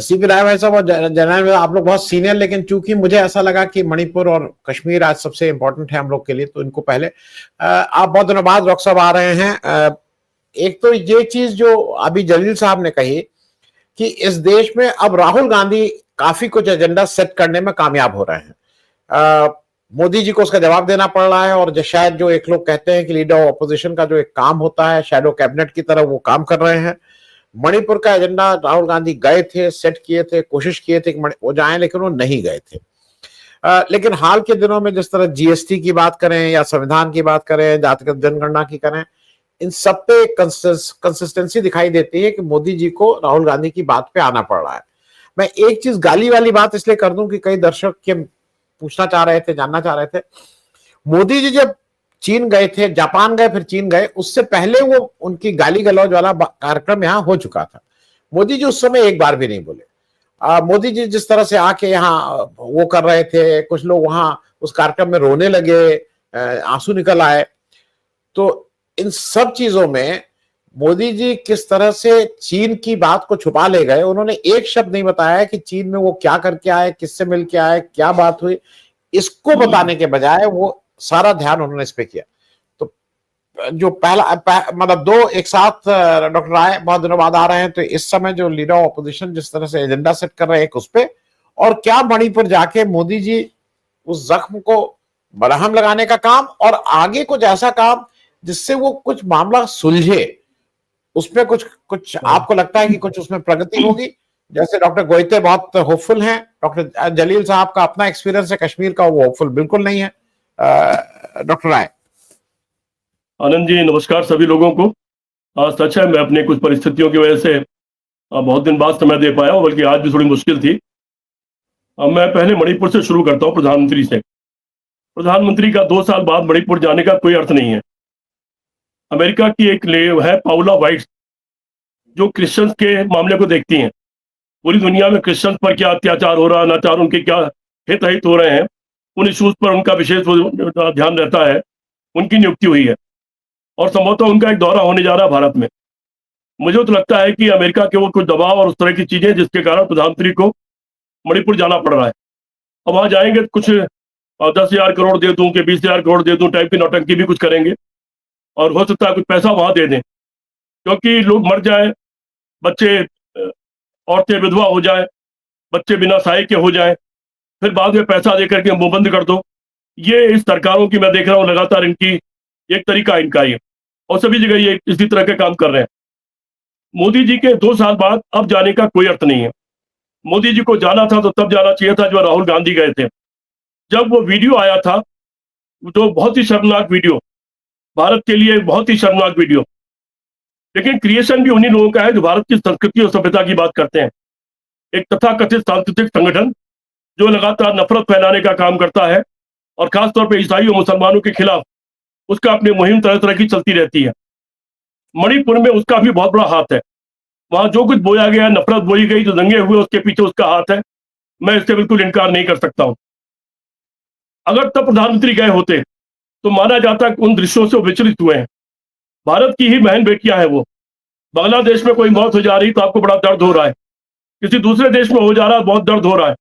CP राय भाई साहब और जनरल आप लोग बहुत सीनियर, लेकिन चूंकि मुझे ऐसा लगा कि मणिपुर और कश्मीर आज सबसे इंपॉर्टेंट है हम लोग के लिए, तो इनको पहले आप बहुत दिनों बाद डॉक्टर साहब आ रहे हैं। एक तो ये चीज जो अभी जलील साहब ने कही कि इस देश में अब राहुल गांधी काफी कुछ एजेंडा सेट करने में कामयाब हो रहे हैं। मोदी जी को उसका जवाब देना पड़ रहा है, और जो शायद जो एक लोग कहते हैं कि लीडर ऑफ अपोजिशन का जो एक काम होता है शैडो कैबिनेट की तरह, वो काम कर रहे हैं। मणिपुर का एजेंडा राहुल गांधी गए थे, सेट किए थे, कोशिश किए थे कि वो जाएं, लेकिन वो नहीं गए थे। लेकिन हाल के दिनों में जिस तरह जीएसटी की बात करें या संविधान की बात करें, जातिगत जनगणना की करें, इन सब पे कंसिस्टेंसी दिखाई देती है कि मोदी जी को राहुल गांधी की बात पे आना पड़ रहा है। मैं एक चीज गाली वाली बात इसलिए कर दूं कि कई दर्शक के पूछना चाह रहे थे, जानना चाह रहे थे, मोदी जी जब चीन गए थे, जापान गए, फिर चीन गए, उससे पहले वो उनकी गाली गलौज वाला कार्यक्रम यहाँ हो चुका था। मोदी जी उस समय एक बार भी नहीं बोले। मोदी जी जिस तरह से आके यहाँ वो कर रहे थे, कुछ लोग वहां उस कार्यक्रम में रोने लगे, आंसू निकल आए। तो इन सब चीजों में मोदी जी किस तरह से चीन की बात को छुपा ले गए। उन्होंने एक शब्द नहीं बताया कि चीन में वो क्या करके आए, किससे मिल के आए, क्या बात हुई, इसको बताने के बजाय वो सारा ध्यान उन्होंने इस पे किया। तो जो मतलब दो एक साथ डॉक्टर राय बहुत दिनों बाद आ रहे हैं, तो इस समय जो लीडर ऑफ अपोजिशन जिस तरह से एजेंडा सेट कर रहे हैं उस पे, और क्या मणिपुर जाके मोदी जी उस जख्म को मरहम लगाने का काम, और आगे कुछ ऐसा काम जिससे वो कुछ मामला सुलझे, उसमें कुछ आपको लगता है कि कुछ उसमें प्रगति होगी? जैसे डॉक्टर गोइते बहुत होपफुल हैं, डॉक्टर जलील साहब का अपना एक्सपीरियंस है कश्मीर का, वो होपफुल बिल्कुल नहीं है। डॉक्टर राय। आनंद जी नमस्कार सभी लोगों को। सच है, मैं अपने कुछ परिस्थितियों की वजह से बहुत दिन बाद समय दे पाया हूं, बल्कि आज भी थोड़ी मुश्किल थी। मैं पहले मणिपुर से शुरू करता हूं, प्रधानमंत्री से। प्रधानमंत्री का 2 साल बाद मणिपुर जाने का कोई अर्थ नहीं है। अमेरिका की एक लेव है पाउला वाइट्स, जो क्रिश्चियंस के मामले को देखती हैं। पूरी दुनिया में क्रिश्चियंस पर क्या अत्याचार हो रहा है, अनाचार, उनके क्या हित अहित हो रहे हैं, उन इश्यूज पर उनका विशेष ध्यान रहता है। उनकी नियुक्ति हुई है और संभवतः उनका एक दौरा होने जा रहा है भारत में। मुझे तो लगता है कि अमेरिका के वो कुछ दबाव और उस तरह की चीजें जिसके कारण प्रधानमंत्री को मणिपुर जाना पड़ रहा है। अब वहां जाएंगे कुछ 10,000 करोड़ दे दूं कि 20,000 करोड़ दे दूं टाइप की नौटंकी भी कुछ करेंगे, और हो सकता है कुछ पैसा वहां दे दें, क्योंकि लोग मर जाए, बच्चे औरतें विधवा हो जाए, बच्चे बिना सहाय के हो जाए, फिर बाद में पैसा देकर के मुंह बंद कर दो। ये इस सरकारों की मैं देख रहा हूँ लगातार, इनकी एक तरीका इनका ही, और सभी जगह ये इसी तरह के काम कर रहे हैं। मोदी जी के 2 साल बाद अब जाने का कोई अर्थ नहीं है। मोदी जी को जाना था तो तब जाना चाहिए था जब राहुल गांधी गए थे। जब वो वीडियो आया था, तो बहुत ही शर्मनाक वीडियो, भारत के लिए बहुत ही शर्मनाक वीडियो, लेकिन क्रिएशन भी उन्हीं लोगों का है जो भारत की संस्कृति और सभ्यता की बात करते हैं। एक तथाकथित सांस्कृतिक संगठन जो लगातार नफरत फैलाने का काम करता है, और खासतौर पर ईसाई और मुसलमानों के खिलाफ उसका अपनी मुहिम तरह तरह की चलती रहती है। मणिपुर में उसका भी बहुत बड़ा हाथ है। वहां जो कुछ बोया गया, नफरत बोई गई, जो दंगे हुए, उसके पीछे उसका हाथ है। मैं इससे बिल्कुल इनकार नहीं कर सकता हूं। अगर तब प्रधानमंत्री गए होते तो माना जाता कि उन दृश्यों से विचलित हुए हैं। भारत की ही बहन बेटियां हैं वो। बांग्लादेश में कोई मौत हो जा रही तो आपको बड़ा दर्द हो रहा है, किसी दूसरे देश में हो जा रहा है बहुत दर्द हो रहा है,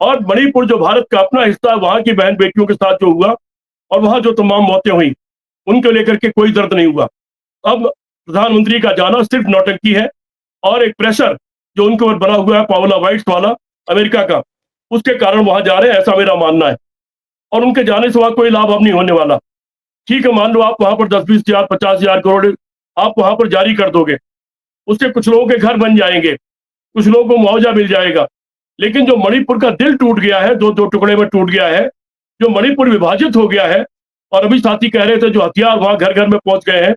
और मणिपुर जो भारत का अपना हिस्सा है, वहां की बहन बेटियों के साथ जो हुआ और वहां जो तमाम मौतें हुई, उनको लेकर के कोई दर्द नहीं हुआ। अब प्रधानमंत्री का जाना सिर्फ नौटंकी है, और एक प्रेशर जो उनके ऊपर बना हुआ है पाउला वाइट्स वाला अमेरिका का, उसके कारण वहां जा रहे हैं, ऐसा मेरा मानना है। और उनके जाने से वहां कोई लाभ अब नहीं होने वाला। ठीक है, मान लो आप वहां पर 10-20 हजार 50,000 करोड़ आप वहां पर जारी कर दोगे, उससे कुछ लोगों के घर बन जाएंगे, कुछ लोगों को मुआवजा मिल जाएगा, लेकिन जो मणिपुर का दिल टूट गया है, दो टुकड़े में टूट गया है, जो मणिपुर विभाजित हो गया है, और अभी साथी कह रहे थे जो हथियार वहां घर घर में पहुंच गए हैं,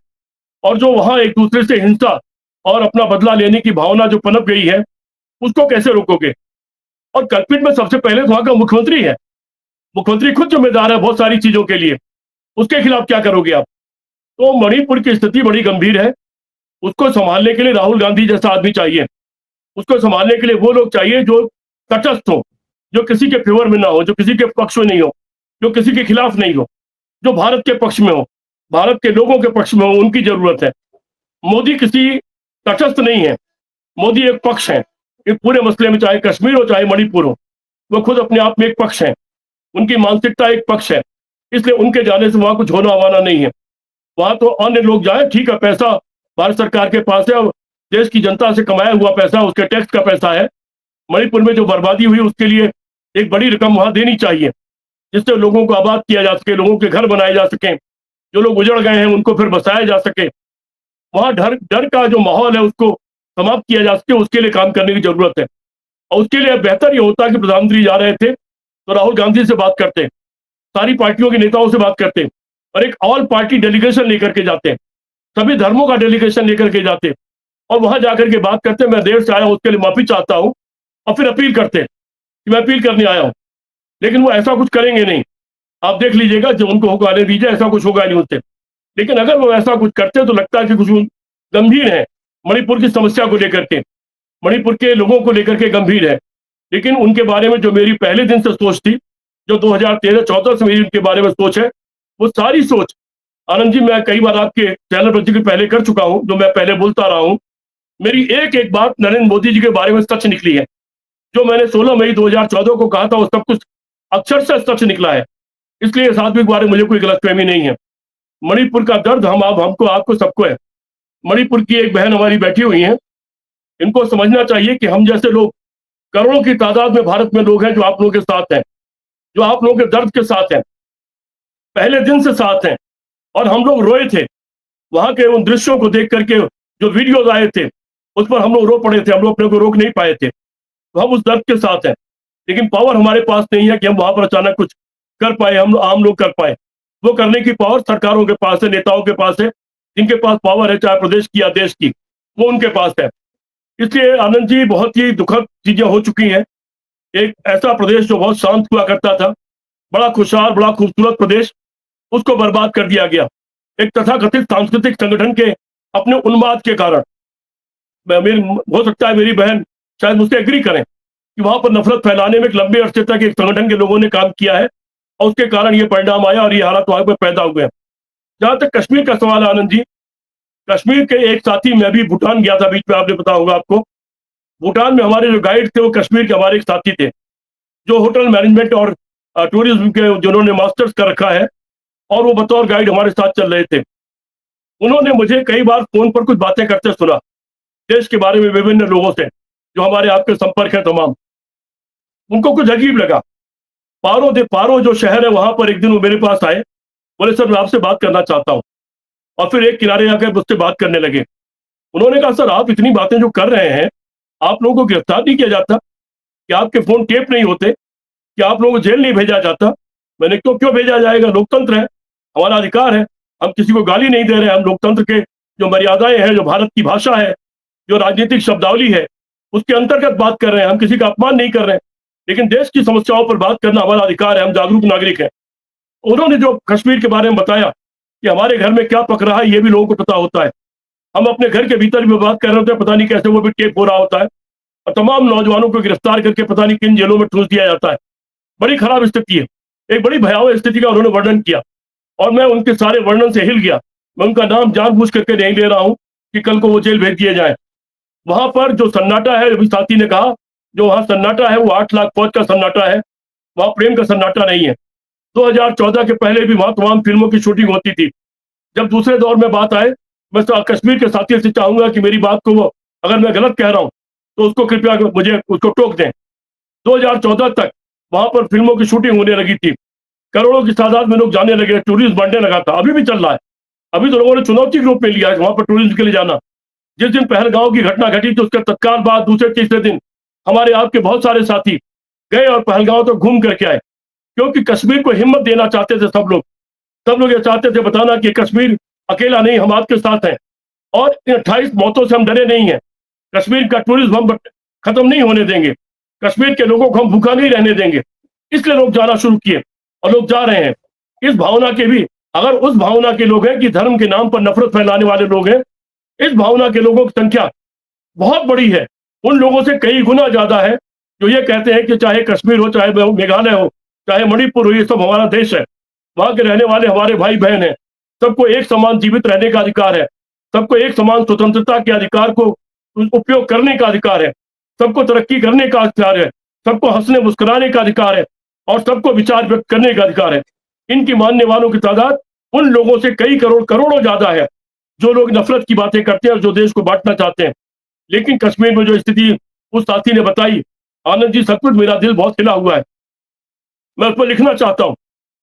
और जो वहां एक दूसरे से हिंसा और अपना बदला लेने की भावना जो पनप गई है, उसको कैसे रोकोगे? और कल्पित में सबसे पहले वहां का मुख्यमंत्री है। मुख्यमंत्री खुद जिम्मेदार है बहुत सारी चीजों के लिए, उसके खिलाफ क्या करोगे आप? तो मणिपुर की स्थिति बड़ी गंभीर है। उसको संभालने के लिए राहुल गांधी जैसा आदमी चाहिए। उसको संभालने के लिए वो लोग चाहिए जो तटस्थ हो, जो किसी के फेवर में ना हो, जो किसी के पक्ष में नहीं हो, जो किसी के खिलाफ नहीं हो, जो भारत के पक्ष में हो, भारत के लोगों के पक्ष में हो। उनकी जरूरत है। मोदी किसी तटस्थ नहीं है, मोदी एक पक्ष है, इस पूरे मसले में, चाहे कश्मीर हो चाहे मणिपुर हो, वो खुद अपने आप में एक पक्ष है, उनकी मानसिकता एक पक्ष है, इसलिए उनके जाने से वहां कुछ होना वाना नहीं है। वहां तो अन्य लोग जाए, ठीक है, पैसा भारत सरकार के पास है, और देश की जनता से कमाया हुआ पैसा, उसके टैक्स का पैसा है। मणिपुर में जो बर्बादी हुई उसके लिए एक बड़ी रकम वहां देनी चाहिए, जिससे लोगों को आबाद किया जा सके, लोगों के घर बनाए जा सके, जो लोग उजड़ गए हैं उनको फिर बसाया जा सके, वहां डर डर का जो माहौल है उसको समाप्त किया जा सके, उसके लिए काम करने की जरूरत है। और उसके लिए बेहतर ये होता कि प्रधानमंत्री जा रहे थे तो राहुल गांधी से बात करते, सारी पार्टियों के नेताओं से बात करते, और एक ऑल पार्टी डेलीगेशन लेकर के जाते, सभी धर्मों का डेलीगेशन लेकर के जाते, और वहां जाकर के बात करते, मैं देर से आया हूं उसके लिए माफी चाहता हूं, और फिर अपील करते कि मैं अपील करने आया हूं। लेकिन वो ऐसा कुछ करेंगे नहीं, आप देख लीजिएगा, जो उनको होगा आने दीजिए, ऐसा कुछ होगा नहीं उनसे। लेकिन अगर वो ऐसा कुछ करते तो लगता है कि कुछ गंभीर है, मणिपुर की समस्या को लेकर के, मणिपुर के लोगों को लेकर के गंभीर है। लेकिन उनके बारे में जो मेरी पहले दिन से सोच थी, जो 2013-14 से मेरी उनके बारे में सोच है, वो सारी सोच, आनंद जी, मैं कई बार आपके चैनल पर जिक्र पहले कर चुका हूं, जो मैं पहले बोलता रहा हूं, मेरी एक एक बात नरेंद्र मोदी जी के बारे में सच निकली है। जो मैंने 16 मई 2014 को कहा था वो सब कुछ अक्षर से सच निकला है। इसलिए इस आदमी के बारे में मुझे कोई गलतफहमी नहीं है। मणिपुर का दर्द हमको आपको सबको है। मणिपुर की एक बहन हमारी बैठी हुई है, इनको समझना चाहिए कि हम जैसे लोग, करोड़ों की तादाद में भारत में लोग हैं जो आप लोगों के साथ हैं, जो आप लोगों के दर्द के साथ हैं, पहले दिन से साथ हैं। और हम लोग रोए थे वहां के उन दृश्यों को देख करके, जो वीडियोज आए थे उस पर हम लोग रो पड़े थे, हम लोग अपने को रोक नहीं पाए थे। तो हम उस दर्द के साथ हैं, लेकिन पावर हमारे पास नहीं है कि हम वहां पर अचानक कुछ कर पाए, हम आम लोग कर पाए। वो करने की पावर सरकारों के पास है, नेताओं के पास है, जिनके पास पावर है, चाहे प्रदेश की या देश की, वो उनके पास है। इसलिए आनंद जी, बहुत ही दुखद चीजें हो चुकी हैं। एक ऐसा प्रदेश जो बहुत शांत हुआ करता था, बड़ा खुशहाल, बड़ा खूबसूरत प्रदेश, उसको बर्बाद कर दिया गया एक तथाकथित सांस्कृतिक संगठन के अपने उन्माद के कारण। हो सकता है मेरी बहन शायद मुझसे एग्री करें कि वहां पर नफरत फैलाने में एक लंबे अरसे तक एक संगठन के लोगों ने काम किया है, और उसके कारण ये परिणाम आया और ये हालात वहां पर पैदा हुए हैं। जहां तक कश्मीर का सवाल है आनंद जी, कश्मीर के एक साथी, मैं भी भूटान गया था बीच में, आपने पता होगा आपको, भूटान में हमारे जो गाइड थे वो कश्मीर के हमारे एक साथी थे, जो होटल मैनेजमेंट और टूरिज्म के जिन्होंने मास्टर्स कर रखा है, और वो बतौर गाइड हमारे साथ चल रहे थे। उन्होंने मुझे कई बार फोन पर कुछ बातें करते सुना देश के बारे में विभिन्न लोगों से, जो हमारे आपके संपर्क है तमाम। उनको कुछ अजीब लगा। पारो जो शहर है, वहां पर एक दिन वो मेरे पास आए, बोले सर मैं आपसे बात करना चाहता हूँ, और फिर एक किनारे आकर मुझसे बात करने लगे। उन्होंने कहा सर आप इतनी बातें जो कर रहे हैं, आप लोगों को गिरफ्तार नहीं किया जाता, कि आपके फोन टेप नहीं होते, कि आप लोगों को जेल नहीं भेजा जाता? मैंने क्यों भेजा जाएगा, लोकतंत्र है, हमारा अधिकार है, हम किसी को गाली नहीं दे रहे हैं, हम लोकतंत्र के जो मर्यादाएं हैं, जो भारत की भाषा है, जो राजनीतिक शब्दावली है, उसके अंतर्गत बात कर रहे हैं, हम किसी का अपमान नहीं कर रहे हैं, लेकिन देश की समस्याओं पर बात करना हमारा अधिकार है, हम जागरूक नागरिक हैं। उन्होंने जो कश्मीर के बारे में बताया कि हमारे घर में क्या पक रहा है ये भी लोगों को पता होता है, हम अपने घर के भीतर भी बात कर रहे होते हैं, पता नहीं कैसे वो भी टेप हो रहा होता है, और तमाम नौजवानों को गिरफ्तार करके पता नहीं किन जेलों में ठूस दिया जाता है। बड़ी खराब स्थिति है, एक बड़ी भयावह स्थिति का उन्होंने वर्णन किया, और मैं उनके सारे वर्णन से हिल गया। मैं उनका नाम जानबूझ करके नहीं ले रहा हूं कि कल को वो जेल भेज दिए जाए। वहां पर जो सन्नाटा है, अभी साथी ने कहा, जो वहां सन्नाटा है वो 8 लाख फौज का सन्नाटा है, वहां प्रेम का सन्नाटा नहीं है। 2014 के पहले भी वहां तमाम फिल्मों की शूटिंग होती थी। जब दूसरे दौर में बात आए, मैं कश्मीर के साथी से चाहूंगा कि मेरी बात को वो, अगर मैं गलत कह रहा हूं तो उसको कृपया मुझे उसको टोक दें। 2014 तक वहां पर फिल्मों की शूटिंग होने लगी थी, करोड़ों की तादाद में लोग जाने लगे, टूरिज्म बढ़ने लगा था, अभी भी चल रहा है। अभी तो लोगों ने चुनौती के रूप में लिया है वहां पर टूरिज्म के लिए जाना। जिस दिन पहलगांव की घटना घटी तो उसके तत्काल बाद दूसरे तीसरे दिन हमारे आपके बहुत सारे साथी गए और पहलगांव तो घूम करके आए, क्योंकि कश्मीर को हिम्मत देना चाहते थे सब लोग ये चाहते थे बताना कि कश्मीर अकेला नहीं, हम आपके साथ हैं, और 28 मौतों से हम डरे नहीं हैं। कश्मीर का टूरिज्म हम खत्म नहीं होने देंगे, कश्मीर के लोगों को हम भूखा नहीं रहने देंगे। इसलिए लोग जाना शुरू किए और लोग जा रहे हैं। इस भावना के भी, अगर उस भावना के लोग हैं कि धर्म के नाम पर नफरत फैलाने वाले लोग हैं, इस भावना के लोगों की संख्या बहुत बड़ी है, उन लोगों से कई गुना ज्यादा है जो ये कहते हैं कि चाहे कश्मीर हो, चाहे मेघालय हो, चाहे मणिपुर हो, ये सब हमारा देश है, वहां के रहने वाले हमारे भाई बहन हैं, सबको एक समान जीवित रहने का अधिकार है, सबको एक समान स्वतंत्रता के अधिकार को उपयोग करने का अधिकार है, सबको तरक्की करने का अधिकार है, सबको हंसने मुस्कुराने का अधिकार है और सबको विचार व्यक्त करने का अधिकार है। इनकी मानने वालों की तादाद उन लोगों से कई करोड़ों ज्यादा है जो लोग नफरत की बातें करते हैं और जो देश को बांटना चाहते हैं। लेकिन कश्मीर में जो स्थिति उस साथी ने बताई, आनंद जी, सचमुच मेरा दिल बहुत हिला हुआ है। मैं उस पर लिखना चाहता हूँ,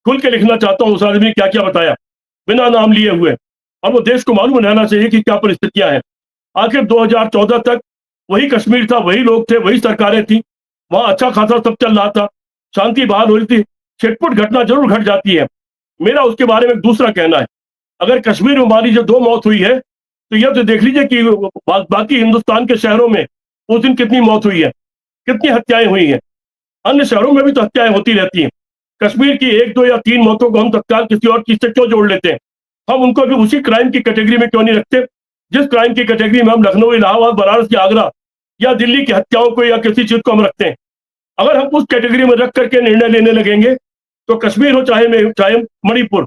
खुल के लिखना चाहता हूँ उस आदमी ने क्या क्या बताया, बिना नाम लिए हुए। और वो देश को मालूम रहना चाहिए कि क्या परिस्थितियां हैं। आखिर 2014 तक वही कश्मीर था, वही लोग थे, वही सरकारें थी, वहां अच्छा खासा सब चल रहा था, शांति बहाल हो रही थी। छिटपुट घटना जरूर घट जाती है। मेरा उसके बारे में दूसरा कहना है, अगर कश्मीर में हमारी जो 2 मौत हुई है, तो यह तो देख लीजिए कि बाकी हिंदुस्तान के शहरों में उस दिन कितनी मौत हुई है, कितनी हत्याएं हुई हैं। अन्य शहरों में भी तो हत्याएं होती रहती हैं। कश्मीर की 1, 2 या 3 मौतों को हम तत्काल किसी और चीज से क्यों जोड़ लेते हैं? हम उनको भी उसी क्राइम की कैटेगरी में क्यों नहीं रखते जिस क्राइम की कैटेगरी में हम लखनऊ, इलाहाबाद, वाराणसी, आगरा या दिल्ली की हत्याओं को या किसी चीज को हम रखते हैं? अगर हम उस कैटेगरी में रख करके निर्णय लेने लगेंगे तो कश्मीर हो चाहे मणिपुर,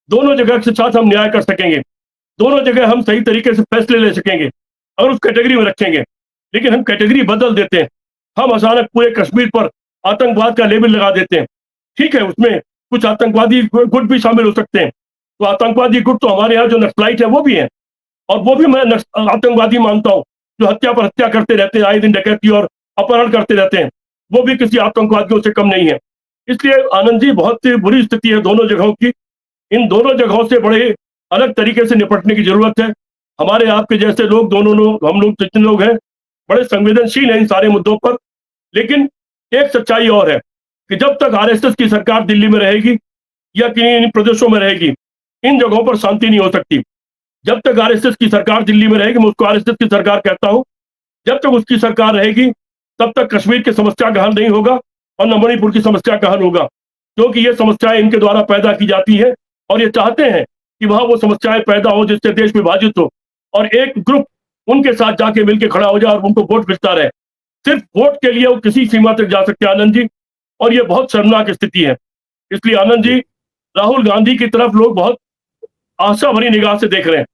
दोनों जगह के साथ हम न्याय कर सकेंगे, दोनों जगह हम सही तरीके से फैसले ले सकेंगे अगर उस कैटेगरी में रखेंगे। लेकिन हम कैटेगरी बदल देते हैं, हम अचानक पूरे कश्मीर पर आतंकवाद का लेबल लगा देते हैं। ठीक है, उसमें कुछ आतंकवादी गुट भी शामिल हो सकते हैं, तो आतंकवादी गुट तो हमारे यहाँ जो नक्सलाइट है वो भी है, और वो भी मैं आतंकवादी मानता हूँ, जो हत्या पर हत्या करते रहते हैं, आए दिन डकैती और अपहरण करते रहते हैं, वो भी किसी आतंकवादियों से कम नहीं है। इसलिए आनंद जी, बहुत बुरी स्थिति है दोनों जगहों की। इन दोनों जगहों से बड़े अलग तरीके से निपटने की जरूरत है। हमारे आपके जैसे लोग, दोनों लोग, हम लोग जितने लोग हैं, बड़े संवेदनशील हैं इन सारे मुद्दों पर। लेकिन एक सच्चाई और है कि जब तक आरएसएस की सरकार दिल्ली में रहेगी या किन्हीं इन प्रदेशों में रहेगी, इन जगहों पर शांति नहीं हो सकती। जब तक आरएसएस की सरकार दिल्ली में रहेगी, मैं उसको आरएसएस की सरकार कहता हूं, जब तक उसकी सरकार रहेगी तब तक कश्मीर की समस्या का हल नहीं होगा और न मणिपुर की समस्या का हल होगा, क्योंकि ये समस्याएं इनके द्वारा पैदा की जाती है और ये चाहते हैं कि वहां वो समस्याएं पैदा हो जिससे देश विभाजित हो और एक ग्रुप उनके साथ जाके मिलकर खड़ा हो जाए और उनको वोट मिलता रहे। सिर्फ वोट के लिए वो किसी सीमा तक जा सकते हैं आनंद जी, और ये बहुत शर्मनाक स्थिति है। इसलिए आनंद जी, राहुल गांधी की तरफ लोग बहुत आशा भरी निगाह से देख रहे हैं।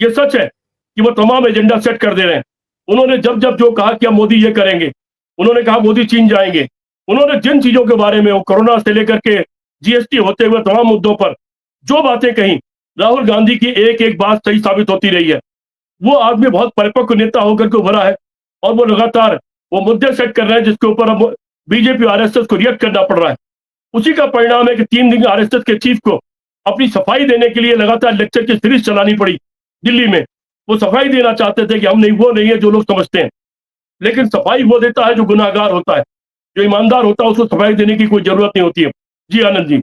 ये सच है कि वो तमाम एजेंडा सेट कर दे रहे हैं। उन्होंने जब जब जो कहा कि अब मोदी ये करेंगे, उन्होंने कहा मोदी चीन जाएंगे, उन्होंने जिन चीजों के बारे में, वो कोरोना से लेकर के जीएसटी होते हुए तमाम मुद्दों पर जो बातें कही, राहुल गांधी की एक एक बात सही साबित होती रही है। वो आदमी बहुत परिपक्व नेता होकर के उभरा है और वो लगातार वो मुद्दे सेट कर रहे हैं जिसके ऊपर अब बीजेपी आरएसएस को रिएक्ट करना पड़ रहा है। उसी का परिणाम है कि 3 दिन आरएसएस के चीफ को अपनी सफाई देने के लिए लगातार लेक्चर की सीरीज चलानी पड़ी दिल्ली में। वो सफाई देना चाहते थे कि हम नहीं, वो नहीं है जो लोग समझते हैं, लेकिन सफाई वो देता है जो गुनाहगार होता है, जो ईमानदार होता है उसको सफाई देने की कोई जरूरत नहीं होती है। जी आनंद जी।